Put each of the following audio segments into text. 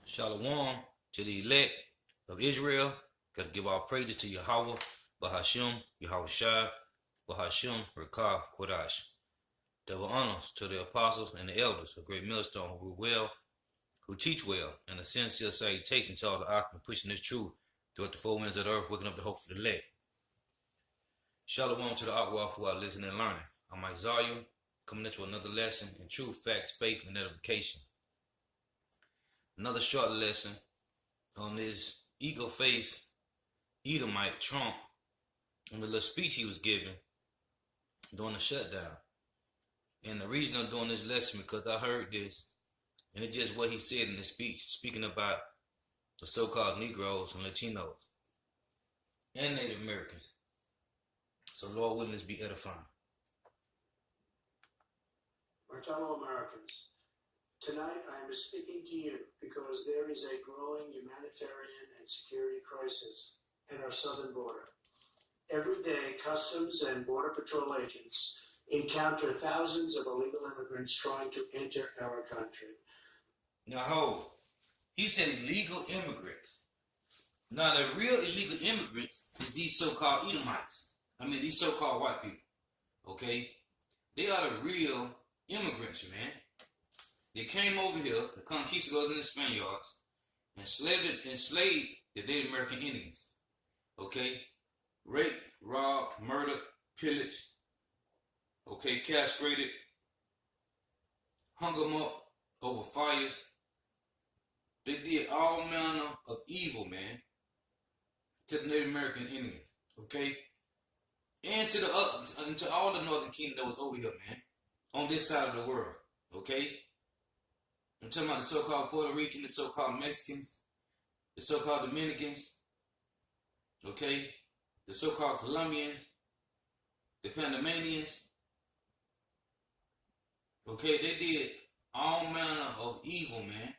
Shalom to the elect of Israel. Gotta give all praises to Yahweh, Bahashim, Yahweh Shai, Bahashim, Rekah, Kodash. Double honors to the apostles and the elders of Great Millstone who rule well, who teach well, and a sincere salutation to all the Akim pushing this truth throughout the four winds of the earth, waking up the hope for the elect. Shalom to the Akwaf who are listening and learning. I'm Isaiah, coming into another lesson in truth, facts, faith, and edification. Another short lesson on this ego-faced Edomite Trump on the little speech he was giving during the shutdown. And the reason I'm doing this lesson because I heard this, and it's just what he said in the speech, speaking about the so-called Negroes and Latinos and Native Americans. So Lord willing, this be edifying. My fellow Americans, tonight I am speaking to you because there is a growing humanitarian and security crisis at our southern border. Every day, Customs and Border Patrol agents encounter thousands of illegal immigrants trying to enter our country. Now hold. He said illegal immigrants. Now the real illegal immigrants is these so-called Edomites. These so-called white people. Okay? They are the real immigrants, man. They came over here, the conquistadors and the Spaniards, enslaved the Native American Indians. Okay? Raped, robbed, murdered, pillaged, okay, castrated, hung them up over fires. They did all manner of evil, man, to the Native American Indians, okay? And to all the Northern Kingdom that was over here, man, on this side of the world, okay? I'm talking about the so-called Puerto Rican, the so-called Mexicans, the so-called Dominicans, okay? The so-called Colombians, the Panamanians, okay? They did all manner of evil, man.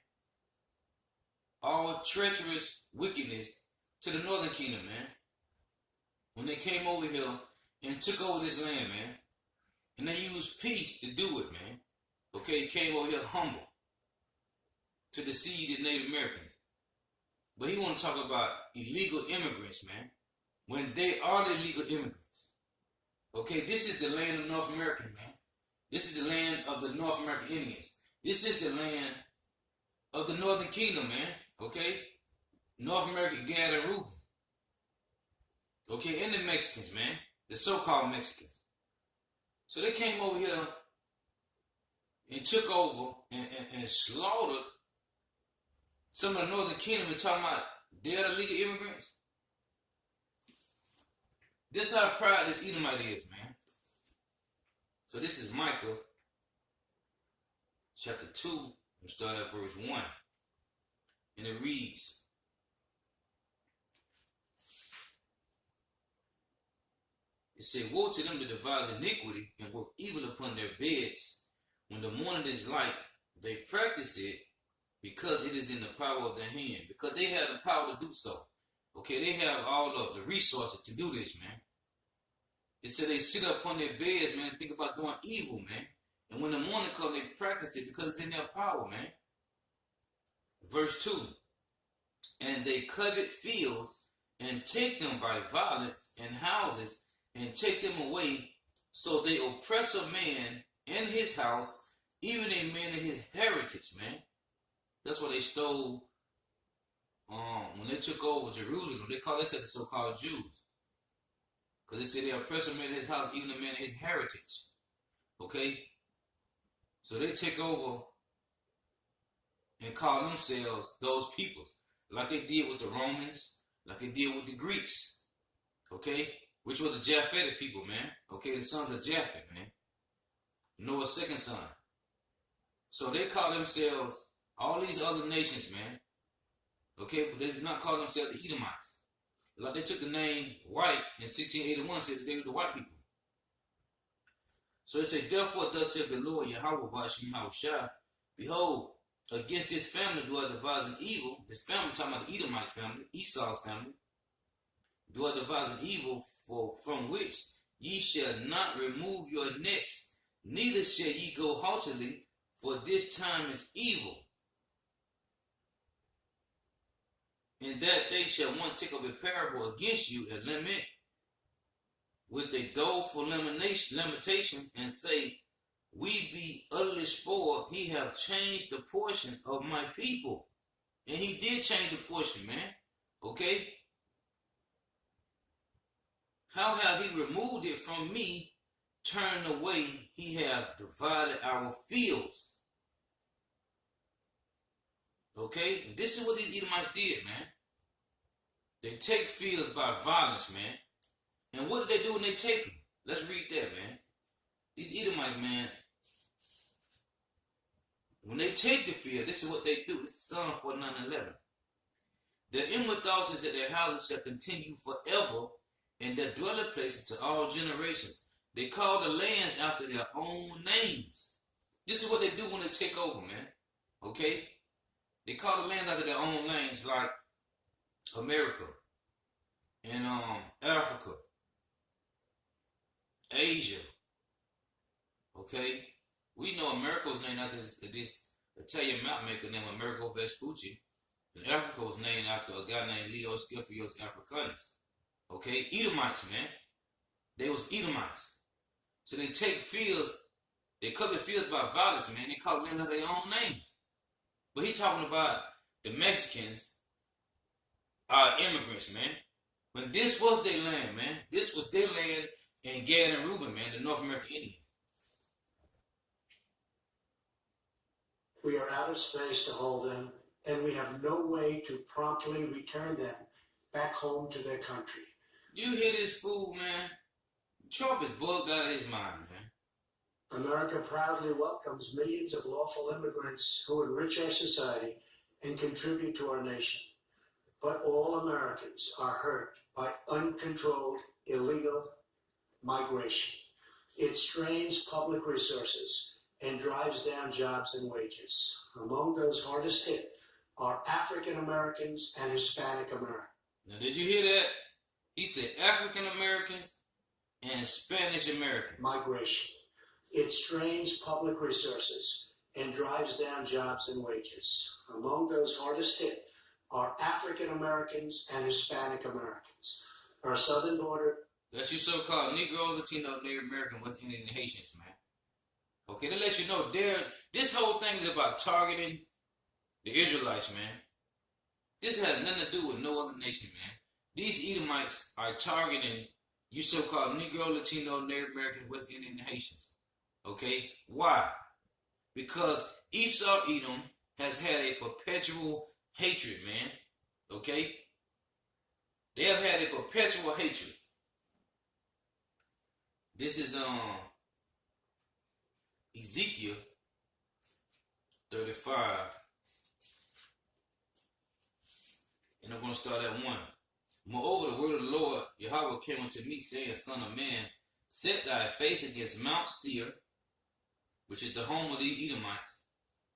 All treacherous wickedness to the Northern Kingdom, man. When they came over here and took over this land, man. And they used peace to do it, man. Okay, came over here humble to deceive the Native Americans. But he want to talk about illegal immigrants, man. When they are the illegal immigrants. Okay, this is the land of North America, man. This is the land of the North American Indians. This is the land of the Northern Kingdom, man. Okay? North America, Gad and Reuben. Okay, and the Mexicans, man. The so-called Mexicans. So they came over here and took over and slaughtered some of the Northern Kingdom and talking about they're the legal immigrants. This is how proud this Edomite is, man. So this is Micah chapter 2. We'll start at verse 1. And it reads, it said, woe to them that devise iniquity and work evil upon their beds. When the morning is light, they practice it because it is in the power of their hand. Because they have the power to do so. Okay, they have all of the resources to do this, man. It said they sit up on their beds, man, and think about doing evil, man. And when the morning comes, they practice it because it's in their power, man. Verse 2. And they covet fields and take them by violence, and houses and take them away. So they oppress a man in his house, even a man in his heritage, man. That's what they stole when they took over Jerusalem. They call themselves the so-called Jews. Because they say they oppress a man in his house, even a man in his heritage. Okay? So they take over and call themselves those peoples. Like they did with the Romans, like they did with the Greeks. Okay? Which were the Japhetic people, man. Okay, the sons of Japhet, man. Noah's second son. So they call themselves all these other nations, man. Okay, but they did not call themselves the Edomites. Like they took the name white in 1681, said that they were the white people. So it said, therefore, thus saith the Lord, Yahweh Bashim Shai, behold, against this family do I devise an evil. This family, talking about the Edomite family, Esau's family. Do I devise an evil from which ye shall not remove your necks, neither shall ye go haughtily, for this time is evil. In that day shall one take up a parable against you and lament with a doleful lamentation and say, we be utterly spoiled. He have changed the portion of my people. And he did change the portion, man. Okay? How have he removed it from me, turned away, he have divided our fields. Okay? And this is what these Edomites did, man. They take fields by violence, man. And what did they do when they take them? Let's read that, man. These Edomites, man, when they take the field, this is what they do. This is Psalm 49:11. Their inward thoughts is that their houses shall continue forever, and their dwelling places to all generations. They call the lands after their own names. This is what they do when they take over, man. Okay? They call the lands after their own names, like America and Africa, Asia. Okay? We know America was named after this Italian map maker named Amerigo Vespucci. And Africa was named after a guy named Leo Scipio's Africanus. Okay? Edomites, man. They was Edomites. So they take fields, they cover fields by violence, man. They call lands after their own names. But he talking about the Mexicans are immigrants, man. When this was their land, man. This was their land in Gad and Reuben, man, the North American Indians. We are out of space to hold them, and we have no way to promptly return them back home to their country. You hear this fool, man? Trump is bugged out of his mind, man. America proudly welcomes millions of lawful immigrants who enrich our society and contribute to our nation. But all Americans are hurt by uncontrolled, illegal migration. It strains public resources and drives down jobs and wages. Among those hardest hit are African Americans and Hispanic Americans. Now, did you hear that? He said African Americans and Spanish Americans. Migration. It strains public resources and drives down jobs and wages. Among those hardest hit are African Americans and Hispanic Americans. Our southern border. That's your so-called Negroes, Latino, Native American, West Indian, and Haitians, man. Okay, that lets you know this whole thing is about targeting the Israelites, man. This has nothing to do with no other nation, man. These Edomites are targeting you so-called Negro, Latino, Native American, West Indian, and Haitians. Okay? Why? Because Esau Edom has had a perpetual hatred, man. Okay? They have had a perpetual hatred. This is Ezekiel 35. And I'm going to start at 1. Moreover, the word of the Lord, Yahweh, came unto me, saying, Son of man, set thy face against Mount Seir, which is the home of the Edomites,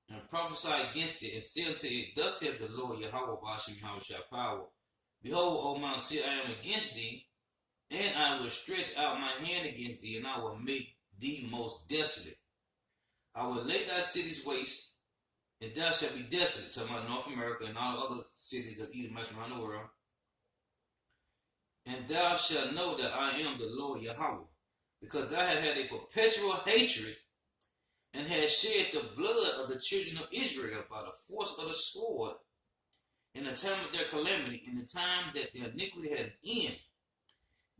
and prophesy against it, and say unto it, Thus saith the Lord, Yahweh, Bashim, Yahweh, shall power. Behold, O Mount Seir, I am against thee, and I will stretch out my hand against thee, and I will make thee most desolate. I will lay thy cities waste, and thou shalt be desolate, to my North America and all other cities of Edomites around the world. And thou shalt know that I am the Lord Yahweh, because thou hast had a perpetual hatred, and hast shed the blood of the children of Israel by the force of the sword, in the time of their calamity, in the time that their iniquity had an end.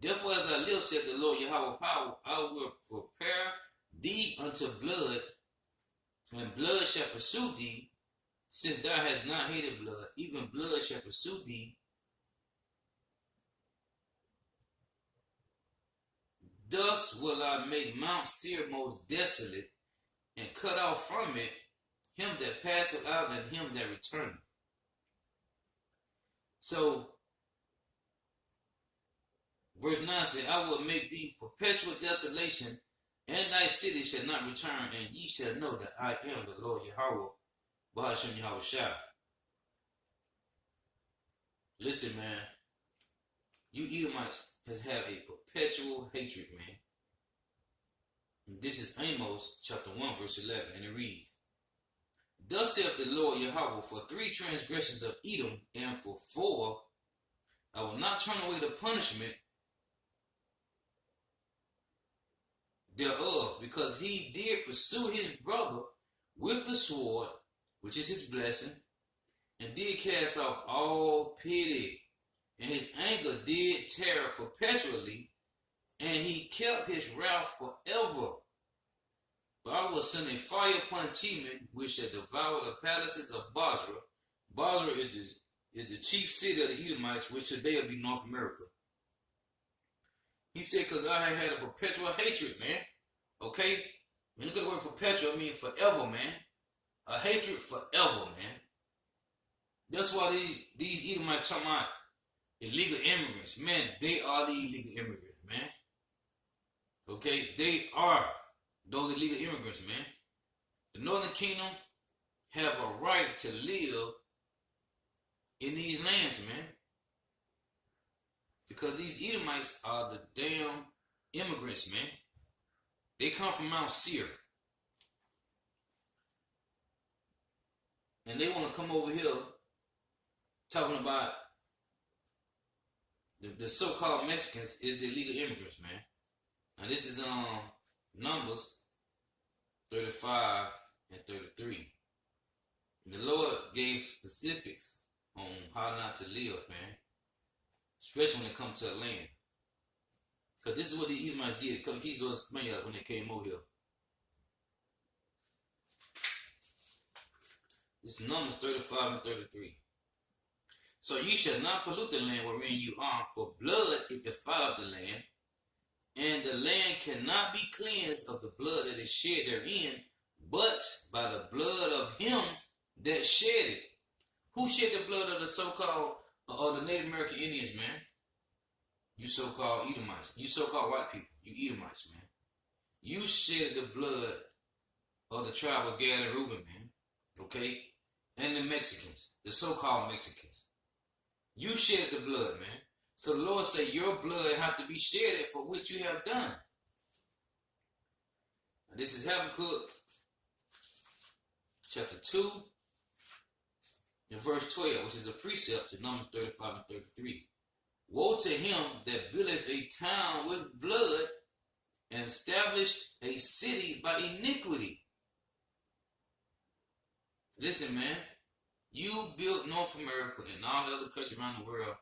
Therefore, as I live, saith the Lord Yahweh power, I will prepare thee unto blood, and blood shall pursue thee, since thou hast not hated blood, even blood shall pursue thee. Thus will I make Mount Seir most desolate, and cut off from it him that passeth out and him that returneth. So, verse 9 says, I will make thee perpetual desolation, and thy city shall not return, and ye shall know that I am the Lord Yahweh, Bahashem Yahweh Shah. Listen, man, you Edomites has had a perpetual hatred, man. And this is Amos chapter 1, verse 11, and it reads, Thus saith the Lord Yahweh, for 3 transgressions of Edom, and for 4, I will not turn away the punishment thereof, because he did pursue his brother with the sword, which is his blessing, and did cast off all pity, and his anger did tear perpetually, and he kept his wrath forever. But I will send a fire upon Teman, which shall devour the palaces of Bozrah. Bozrah is the chief city of the Edomites, which today will be North America. He said, because I had a perpetual hatred, man. Okay? When you look at the word perpetual, I mean forever, man. A hatred forever, man. That's why these Edomites talking about illegal immigrants. Man, they are the illegal immigrants, man. Okay? They are those illegal immigrants, man. The Northern Kingdom have a right to live in these lands, man. Because these Edomites are the damn immigrants, man. They come from Mount Seir. And they want to come over here talking about the so-called Mexicans is the illegal immigrants, man. Now this is Numbers 35 and 33. And the Lord gave specifics on how not to live, man. Especially when it comes to a land. Because this is what the Edomites did. Because he's going to explain you when they came over here. This is Numbers 35 and 33. So ye shall not pollute the land wherein you are, for blood it defileth the land, and the land cannot be cleansed of the blood that is shed therein, but by the blood of him that shed it. Who shed the blood of the so-called or the Native American Indians, man? You so-called Edomites. You so-called white people. You Edomites, man. You shed the blood of the tribe of Gad and Reuben, man. Okay? And the Mexicans. The so-called Mexicans. You shed the blood, man. So the Lord said your blood have to be shedded for which you have done. Now this is Habakkuk chapter 2 and verse 12, which is a precept to Numbers 35 and 33. Woe to him that buildeth a town with blood and established a city by iniquity. Listen, man. You built North America and all the other countries around the world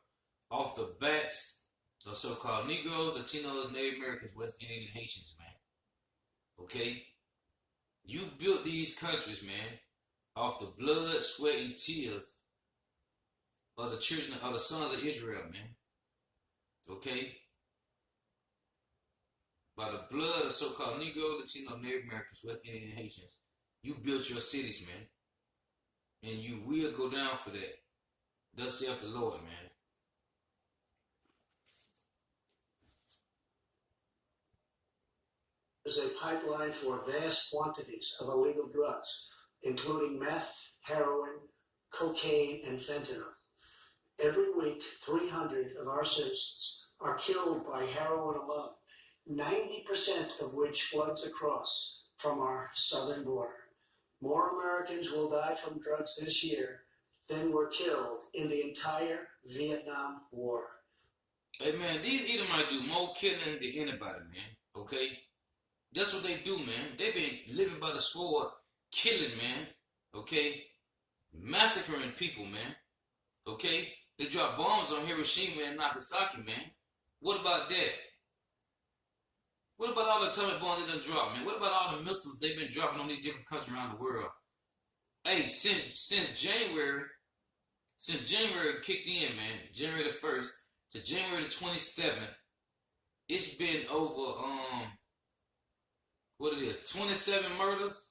off the backs of so-called Negroes, Latinos, Native Americans, West Indian, and Haitians, man. Okay? You built these countries, man, off the blood, sweat, and tears of the children, of the sons of Israel, man. Okay? By the blood of so-called Negroes, Latinos, Native Americans, West Indian, and Haitians, you built your cities, man. And you will go down for that. Thus saith the Lord, man. There's a pipeline for vast quantities of illegal drugs, including meth, heroin, cocaine, and fentanyl. Every week, 300 of our citizens are killed by heroin alone, 90% of which floods across from our southern border. More Americans will die from drugs this year than were killed in the entire Vietnam War. Hey, man, these Edomites do more killing than anybody, man. Okay? That's what they do, man. They been living by the sword, killing, man. Okay? Massacring people, man. Okay? They drop bombs on Hiroshima and Nagasaki, man. What about that? What about all the atomic bombs they done dropped, man? What about all the missiles they've been dropping on these different countries around the world? Hey, since January kicked in, man, January the 1st to January the 27th, it's been over, 27 murders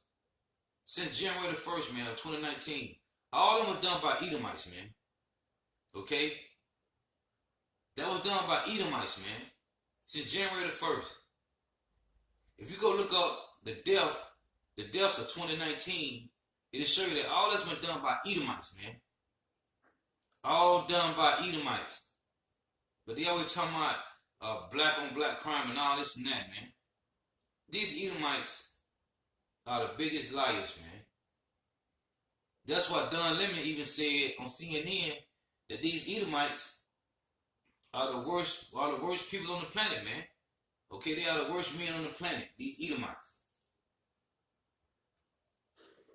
since January the 1st, man, of 2019. All of them were done by Edomites, man. Okay? That was done by Edomites, man, since January the 1st. If you go look up the deaths of 2019, it'll show you that all that's been done by Edomites, man. All done by Edomites. But they always talking about black on black crime and all this and that, man. These Edomites are the biggest liars, man. That's why Don Lemon even said on CNN that these Edomites are the worst people on the planet, man. Okay, they are the worst men on the planet, these Edomites.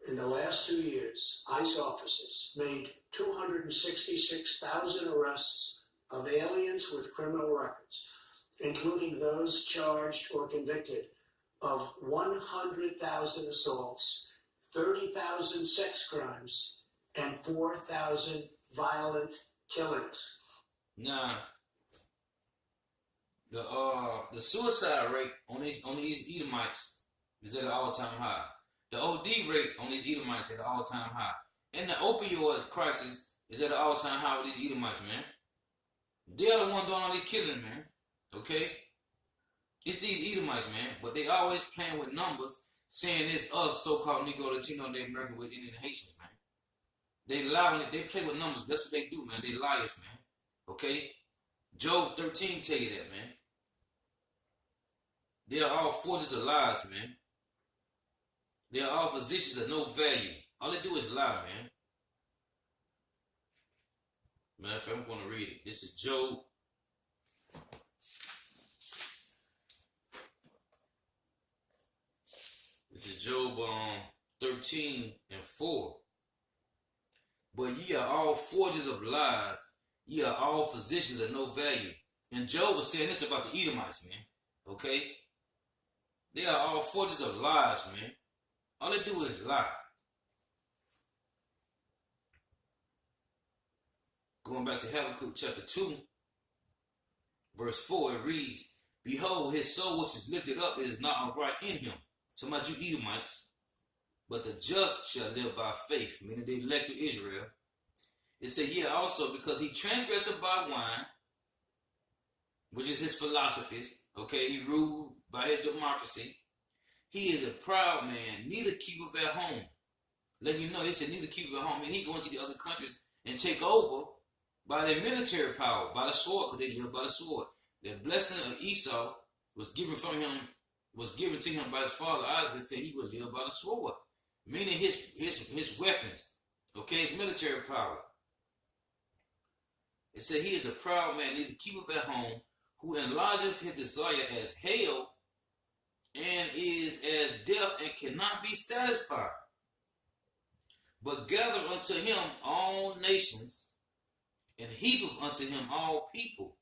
In the last 2 years, ICE officers made 266,000 arrests of aliens with criminal records, including those charged or convicted of 100,000 assaults, 30,000 sex crimes, and 4,000 violent killings. Now, the suicide rate on these Edomites is at an all-time high. The OD rate on these Edomites is at an all-time high. And the opioid crisis is at an all-time high with these Edomites, man. They're the one doing all these killing, man. Okay? It's these Edomites, man. But they always playing with numbers, saying it's us, so-called Negro, Latino, they American with Indian and Haitians, man. They lie when they play with numbers. That's what they do, man. They liars, man. Okay? Job 13 tell you that, man. They are all forges of lies, man. They are all physicians of no value. All they do is lie, man. Matter of fact, I'm going to read it. This is Job. This is Job 13:4. But ye are all forgers of lies. Ye are all physicians of no value. And Job was saying this about the Edomites, man. Okay? They are all forgers of lies, man. All they do is lie. Going back to Habakkuk chapter 2, verse 4, it reads, Behold, his soul which is lifted up is not upright in him. To my you Edomites, but the just shall live by faith, meaning the elect of Israel. It said, yeah, also because he transgressed by wine, which is his philosophies. Okay, he ruled by his democracy. He is a proud man, neither keepeth at home. Let you know, they said neither keepeth at home. And he go into the other countries and take over by their military power, by the sword, because they live by the sword. The blessing of Esau was given to him by his father Isaac, that said he would live by the sword. Meaning his weapons, okay, his military power. It said he is a proud man, neither keepeth at home, who enlargeth his desire as hell, and is as death, and cannot be satisfied. But gather unto him all nations, and heapeth unto him all people.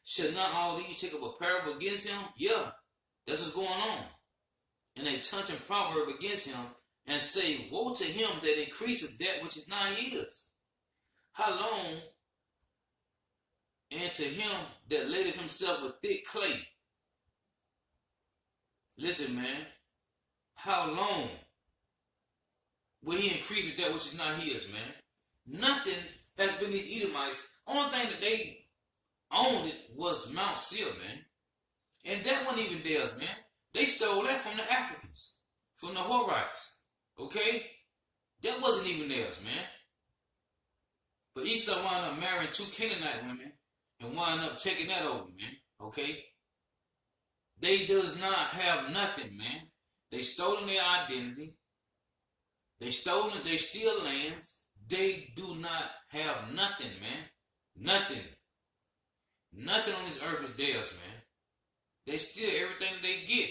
Shall not all these take up a parable against him? Yeah, that's what's going on. And a taunting proverb against him, and say, Woe to him that increaseth that which is not his. How long? And to him that ladeth himself with thick clay. Listen, man. How long will he increase with that which is not his, man? Nothing has been these Edomites. Only thing that they owned it was Mount Seir, man. And that wasn't even theirs, man. They stole that from the Africans, from the Horites. Okay? That wasn't even theirs, man. But Esau wound up marrying 2 Canaanite women and wound up taking that over, man. Okay? They does not have nothing, man. They stolen their identity. They steal lands. They do not have nothing, man. Nothing. Nothing on this earth is theirs, man. They steal everything they get.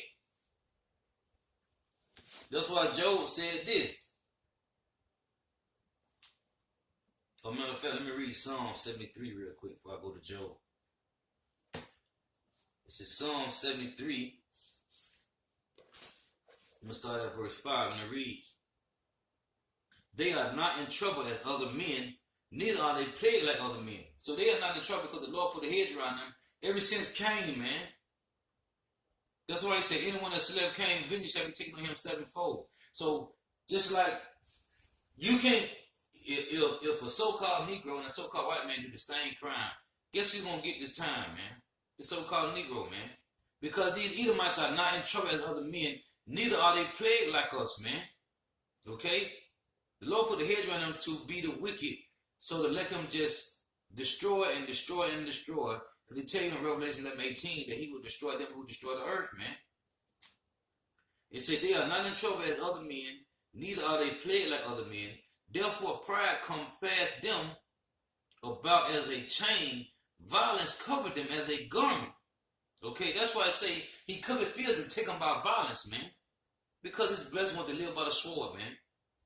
That's why Job said this. Oh, matter of fact, let me read Psalm 73 real quick before I go to Job. This is Psalm 73. I'm going to start at verse 5, and it reads, They are not in trouble as other men, neither are they plagued like other men. So they are not in trouble because the Lord put a hedge around them ever since Cain, man. That's why he said, anyone that slept Cain, vengeance shall be taken on him sevenfold. So just like you can, if a so-called Negro and a so-called white man do the same crime, guess who's going to get this time, man? The so-called Negro, man. Because these Edomites are not in trouble as other men, neither are they plagued like us, man. Okay? The Lord put a hedge around them to be the wicked, so to let them just destroy and destroy and destroy. Because he tell you in Revelation 11:18 that he will destroy them who destroy the earth, man. It said they are not in trouble as other men, neither are they plagued like other men. Therefore pride compassed them about as a chain, violence covered them as a garment. Okay, that's why I say he covered fields and take them by violence, man. Because his blessed one to live by the sword, man.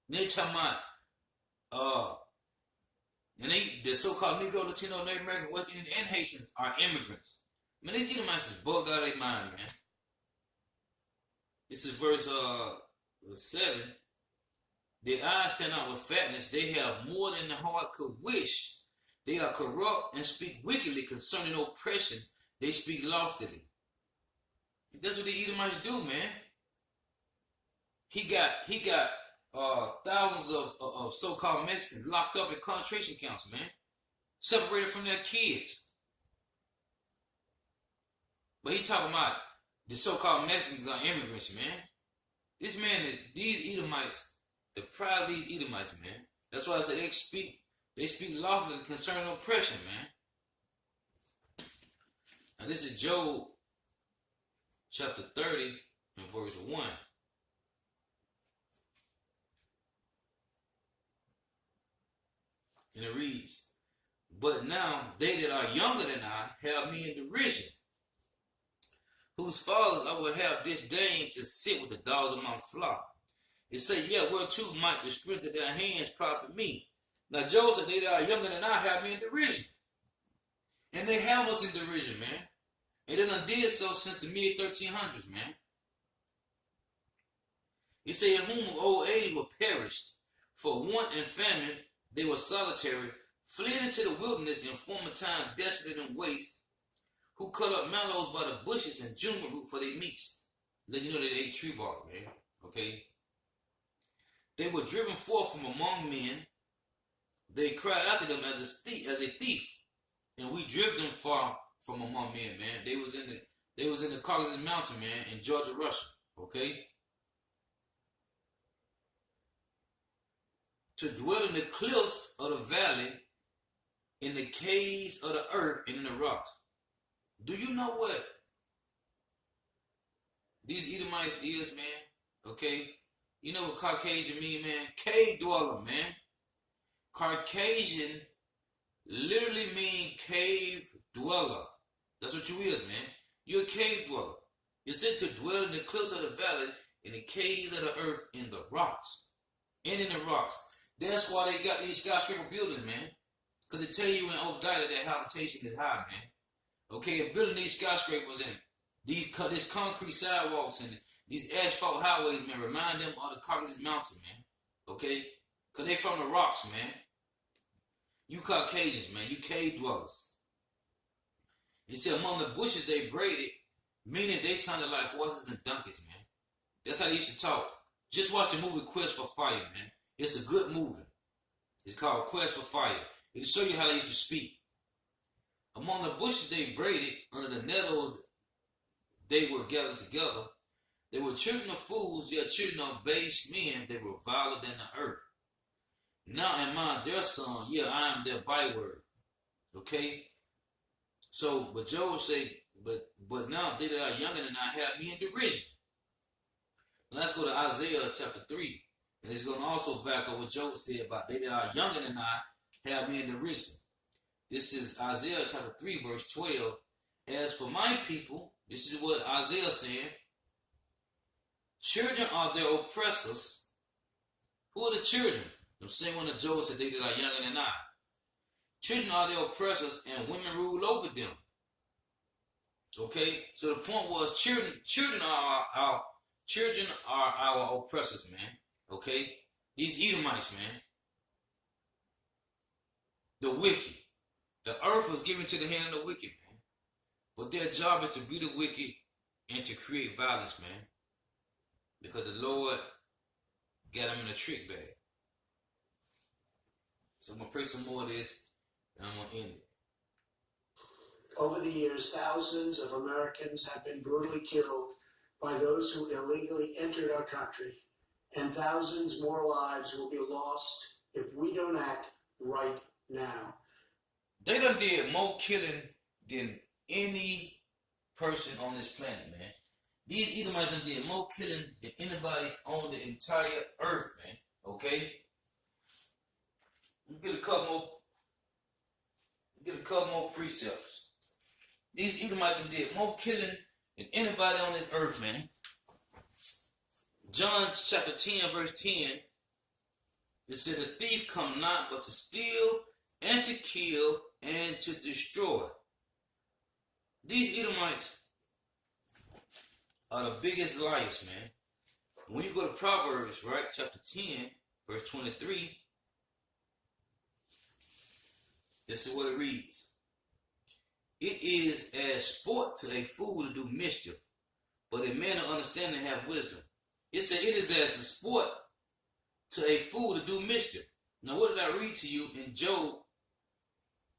And they talking about, and the so-called Negro, Latino, Native American, West Indian, and Haitians are immigrants. Man, these Edomites is bugged out of their mind, man. This is verse 7. Their eyes stand out with fatness. They have more than the heart could wish. They are corrupt and speak wickedly concerning oppression. They speak loftily. That's what the Edomites do, man. He got thousands of so-called Mexicans locked up in concentration camps, man. Separated from their kids. But he talking about the so-called Mexicans are immigrants, man. This man is, these Edomites, the pride of these Edomites, man. That's why I say they speak lawfully concerning oppression, man. Now this is Job chapter 30 and verse 1. And it reads, but now they that are younger than I have me in derision, whose fathers I will have disdain to sit with the dogs of my flock. It say, yeah, whereto might the strength of their hands profit me. Now Job said, they that are younger than I have me in derision. And they have us in derision, man. And they done did so since the mid-1300s, man. It say, in whom of old age were perished, for want and famine they were solitary, fled into the wilderness in former time desolate and waste, who cut up mallows by the bushes and juniper root for their meats. Let you know that they ate tree bark, man. Okay? They were driven forth from among men. They cried after them as a thief. And we driven them far from among men, man. They was in the Caucasus Mountain, man, in Georgia, Russia. Okay? To dwell in the cliffs of the valley, in the caves of the earth, and in the rocks. Do you know what these Edomites is, man? Okay? You know what Caucasian mean, man? Cave dweller, man. Caucasian literally mean cave dweller. That's what you is, man. You're a cave dweller. It's said to dwell in the cliffs of the valley, in the caves of the earth, in the rocks. And in the rocks. That's why they got these skyscraper buildings, man. Because they tell you in Obadiah that habitation is high, man. Okay, and building these skyscrapers and this concrete sidewalks and these asphalt highways, man, remind them of the Caucasus Mountain, man. Okay? Because they from the rocks, man. You Caucasians, man. You cave dwellers. He said among the bushes they braided, meaning they sounded like horses and donkeys, man. That's how they used to talk. Just watch the movie Quest for Fire, man. It's a good movie. It's called Quest for Fire. It'll show you how they used to speak. Among the bushes they braided, under the nettles they were gathered together. They were children of fools, yet children of base men. They were viler than the earth. Now am I their son, yeah, I am their byword. Okay? So, but Job say, but now they that are younger than I have me in derision. Now let's go to Isaiah chapter 3. And it's going to also back up what Job said about they that are younger than I have me in derision. This is Isaiah chapter 3, verse 12. As for my people, this is what Isaiah saying. Children are their oppressors. Who are the children? I'm saying when the Job said they that are younger than I. Children are their oppressors and women rule over them. Okay? So the point was children are our oppressors, man. Okay? These Edomites, man. The wicked. The earth was given to the hand of the wicked, man. But their job is to be the wicked and to create violence, man. Because the Lord got them in a trick bag. So I'm going to pray some more of this and I'm going to end it. Over the years, thousands of Americans have been brutally killed by those who illegally entered our country, and thousands more lives will be lost if we don't act right now. They done did more killing than any person on this planet, man. These Edomites done did more killing than anybody on the entire earth, man. Okay? Let me get a couple more precepts. These Edomites done did more killing than anybody on this earth, man. John chapter 10, verse 10, it said, the thief come not but to steal and to kill and to destroy. These Edomites are the biggest liars, man. When you go to Proverbs, right, chapter 10, verse 23, this is what it reads. It is as sport to a fool to do mischief, but a man of understanding have wisdom. It said it is as a sport to a fool to do mischief. Now, what did I read to you in Job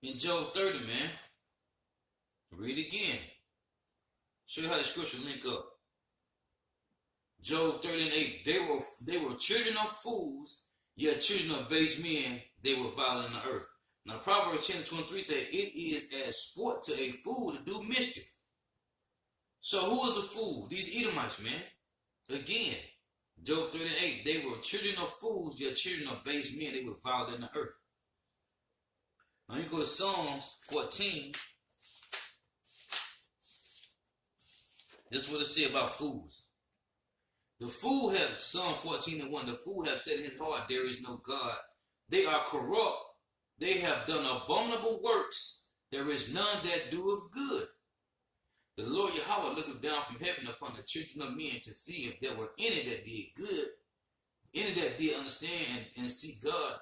30, man? Read again. Show you how the scripture link up. Job 30 and 8. They were children of fools, yet children of base men, they were violent in the earth. Now, Proverbs 10 and 23 say, it is as sport to a fool to do mischief. So who is a fool? These Edomites, man. Again, Job 30 and 8. They were children of fools, yet children of base men, they were violent in the earth. Now you go to Psalms 14. This is what it says about fools. The fool has, Psalm 14 and 1, the fool has said in his heart, there is no God. They are corrupt. They have done abominable works. There is none that doeth good. The Lord Yahweh looketh down from heaven upon the children of men to see if there were any that did good, any that did understand and seek God.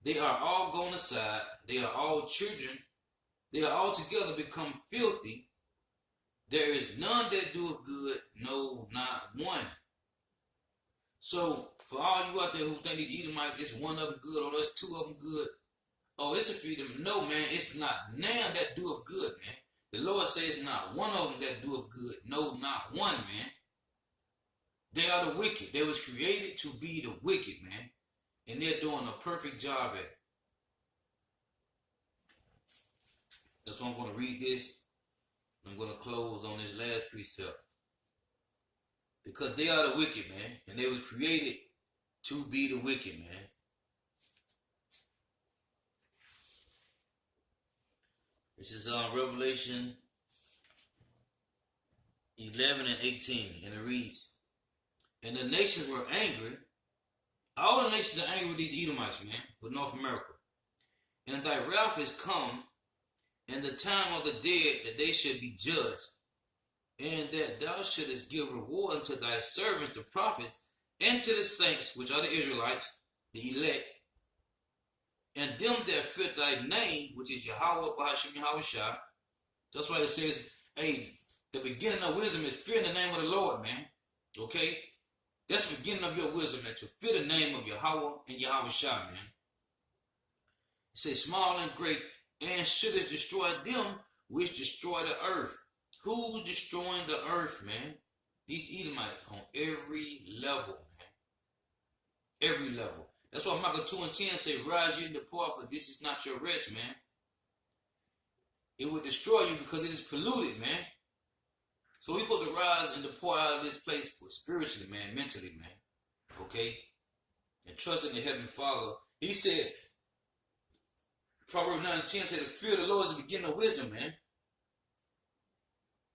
They are all gone aside. They are all children. They are all together become filthy. There is none that doeth good, no, not one. So, for all you out there who think these Edomites, it's one of them good, or there's two of them good, oh, it's a few of them. No, man, it's not none that doeth good, man. The Lord says not one of them that doeth good. No, not one, man. They are the wicked. They was created to be the wicked, man. And they're doing a perfect job at it. That's why I'm going to read this. I'm going to close on this last precept. Because they are the wicked, man. And they was created to be the wicked, man. This is Revelation 11 and 18. And it reads, and the nations were angry. All the nations are angry with these Edomites, man, with North America. And thy wrath is come, and the time of the dead that they should be judged, and that thou shouldest give reward unto thy servants, the prophets, and to the saints, which are the Israelites, the elect, and them that fear thy name, which is Yahweh, Bahasham Yahushua. That's why it says, hey, the beginning of wisdom is fearing the name of the Lord, man. Okay? That's the beginning of your wisdom, man, to fear the name of Yahweh and Yahushua, man. It says, small and great, and shouldest destroy them which destroy the earth. Who's destroying the earth, man? These Edomites on every level, man. Every level. That's why Micah 2 and 10 say, rise ye and depart, for this is not your rest, man. It will destroy you because it is polluted, man. So we supposed to rise and depart out of this place spiritually, man, mentally, man. Okay? And trust in the Heavenly Father. He said, Proverbs 9 and 10 said, the fear of the Lord is the beginning of wisdom, man.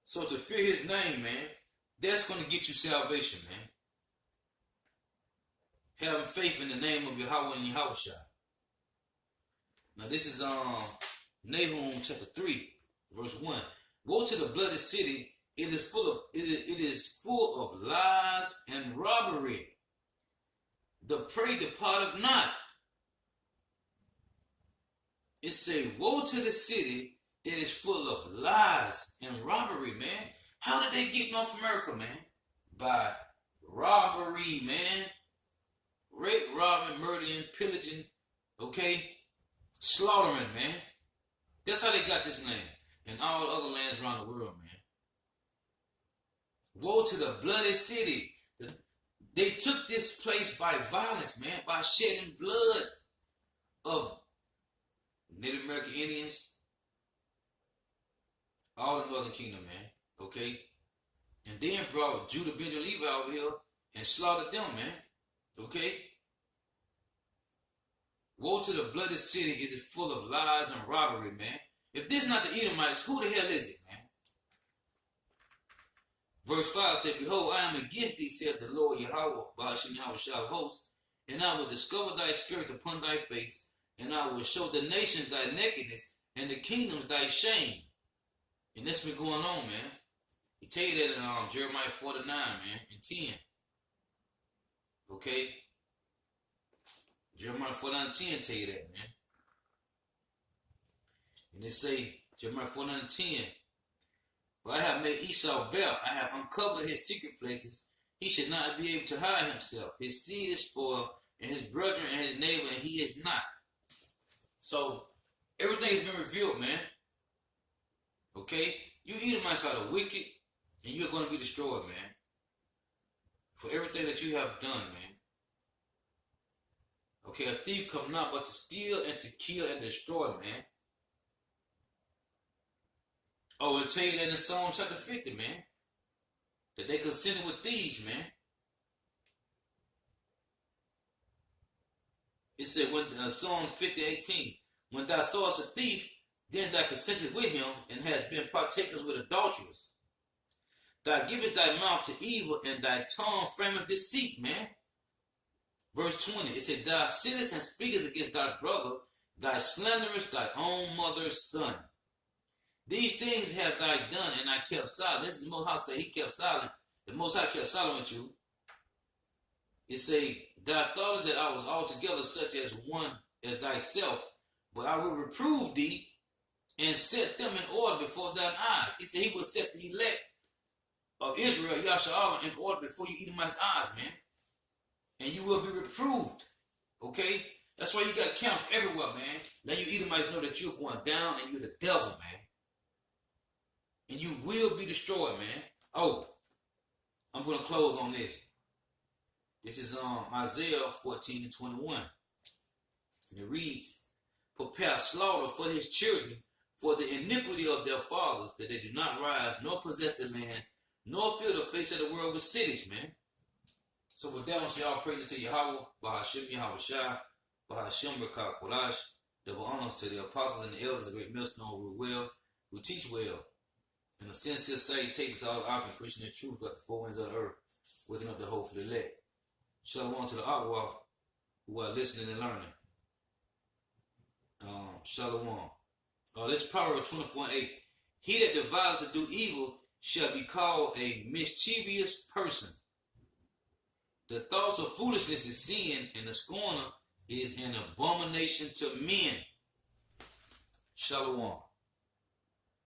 So to fear his name, man, that's going to get you salvation, man. Having faith in the name of Yahweh and Yahushua. Now this is Nahum chapter 3, verse 1. Woe to the bloody city, it is full of lies and robbery. The prey departeth not. It say, woe to the city that is full of lies and robbery, man. How did they get North America, man? By robbery, man. Rape, robbing, murdering, pillaging, okay? Slaughtering, man. That's how they got this land and all other lands around the world, man. Woe to the bloody city. They took this place by violence, man, by shedding blood of Native American Indians, all the Northern Kingdom, man, okay? And then brought Judah, Benjamin, Levi over here and slaughtered them, man. Okay? Woe to the bloody city, it is full of lies and robbery, man. If this not the Edomites, who the hell is it, man? Verse 5 said, Behold, I am against thee, saith the Lord Yahweh, Ba'ashem Yahweh Shah of hosts, and I will discover thy skirt upon thy face, and I will show the nations thy nakedness, and the kingdoms thy shame. And that's been going on, man. He tell you that in Jeremiah 49, man, and 10. Okay? Jeremiah 49:10 tell you that, man. And they say, Jeremiah 49:10, For I have made Esau bare, I have uncovered his secret places. He should not be able to hide himself. His seed is spoiled, and his brethren and his neighbor, and he is not. So, everything's been revealed, man. Okay? You Edomites are the wicked, and you're going to be destroyed, man. For everything that you have done, man. Okay, a thief come not but to steal and to kill and destroy, man. Oh, and tell you that in Psalm chapter 50, man. That they consented with thieves, man. It said, when Psalm 50:18, when thou sawest a thief, then thou consented with him, and hast been partakers with adulterers. Thou givest thy mouth to evil, and thy tongue frameth deceit, man. Verse 20, it said, Thou sittest and speakest against thy brother, thy slanderest thy own mother's son. These things have thou done, and I kept silent. This is the Most High say he kept silent. The Most High kept silent with you. It say, Thou thoughtest that I was altogether such as one as thyself, but I will reprove thee and set them in order before thine eyes. He said he will set the elect of Israel, Yasha'Allah, in order before you Edomites' eyes, man. And you will be reproved. Okay? That's why you got camps everywhere, man. Let you Edomites know that you're going down and you're the devil, man. And you will be destroyed, man. Oh, I'm going to close on this. This is Isaiah 14:21. And it reads, Prepare slaughter for his children, for the iniquity of their fathers, that they do not rise, nor possess the land, nor fill the face of the world with cities, man. So with that, I say all praises to Yahweh, Ba'ashem Yahweh Shah, Ba'ashem Rekah Kodash, double honors to the apostles and the elders of the great millstone who well, who teach well. And a sincere salutation to all the African Christians and truth about the four winds of the earth, waking up the hope for the elect. Shalom to the Akwa who are listening and learning. Shalom. This is Proverbs 24:8. He that devises to do evil shall be called a mischievous person. The thoughts of foolishness is sin, and the scorner is an abomination to men. Shalom.